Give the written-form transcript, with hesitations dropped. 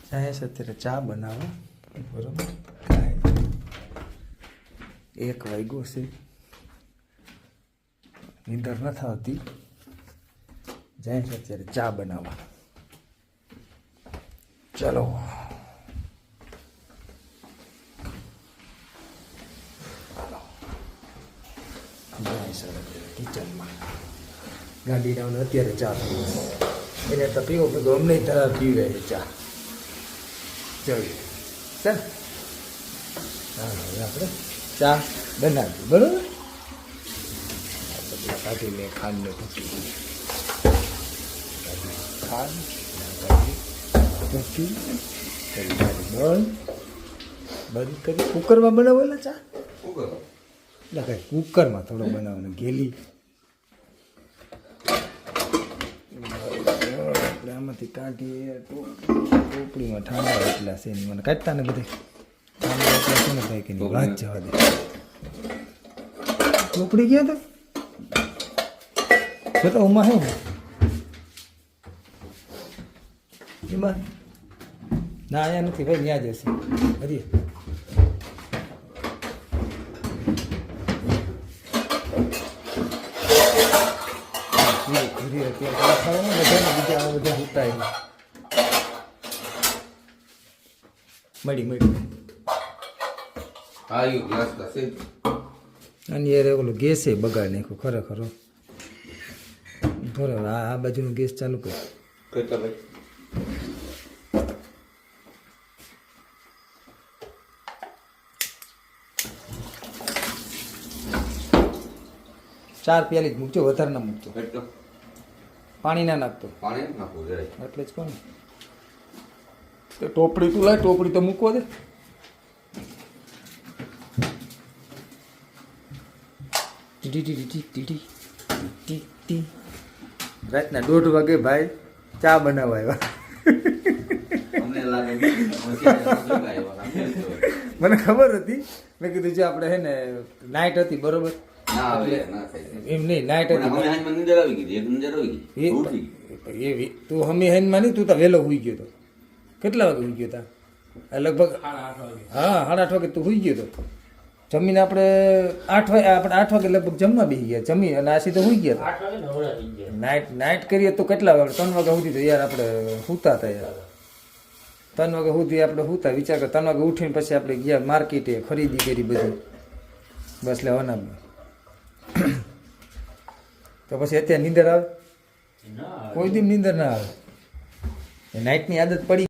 જાય છે અત્યારે ચા બનાવો બરોબર 1 વાગ્યો છે નીંદર નથી આવતી જાય છે અત્યારે ચા બનાવવા ચલો જાય છે અત્યારે કિચનમાં ગાડી ડાઉન અત્યારે ચા પીવું એને તો પીવો બધું અમને પીવે છે ચા ચલો ચાલ હા હવે આપણે ચા બનાવીએ બરાબર કાઢી મેં ખાંડને પૂછી ખાંડ પૂછી બંધ કરી કુકરમાં બનાવેલા ચા એટલે કાંઈ કુકરમાં થોડો બનાવવાનો ઘેલી આપણે આમાંથી કાઢીએ ટોપડીમાં ઠાંડા એટલા છે મને કાઢતા ને બધે ઠાંડા એટલા છે ને ભાઈ કે વાત જવા દે ટોપડી ગયા તો તો ઉમાં હે એમાં ના અહીંયા નથી ભાઈ ત્યાં જશે હરી બધા ઉતાય મળી અને યાર ઓલો ગેસે બગાડ નાખ્યો ખરેખર બરાબર આ બાજુનો ગેસ ચાલુ કર કેટલા ભાઈ 4 પ્યાલી જ મૂકજો વધારે ના મૂકજો પાણી ના નાખતો પાણી નાખવું જરાય એટલે જ કોને તો ટોપડી તું લાય ટોપડી તો મૂકવા દે રાતના 1:30 વાગે ભાઈ ચા બનાવવા આવ્યા મને ખબર હતી મેં કીધું જે આપણે હે ને નાઇટ હતી બરોબર એમ નહીં નાઇટ હતી તું હમી હેન માં નહીં તું તો વહેલો હોઈ ગયો તો કેટલા વાગે હોઈ ગયો તા લગભગ હા 8:30 વાગે તું હોઈ ગયો તો જમીને આપણે 8 વાગે લગભગ જમવા બેસી ગયા જમી અને આસી તો હોઈ ગયા નાઇટ કરીએ તો કેટલા વાગે 3 વાગ્યા સુધી તો યાર આપણે સૂતા હતા યાર 3 વાગ્યા સુધી આપણે સૂતા વિચાર કર 3 વાગે ઉઠીને પછી આપણે ગયા માર્કેટે ખરીદી કરી બધું બસ લેવાના તો પછી અત્યારે નીંદર આવે કોઈ દી નીંદર ના આવે નાઇટની આદત પડી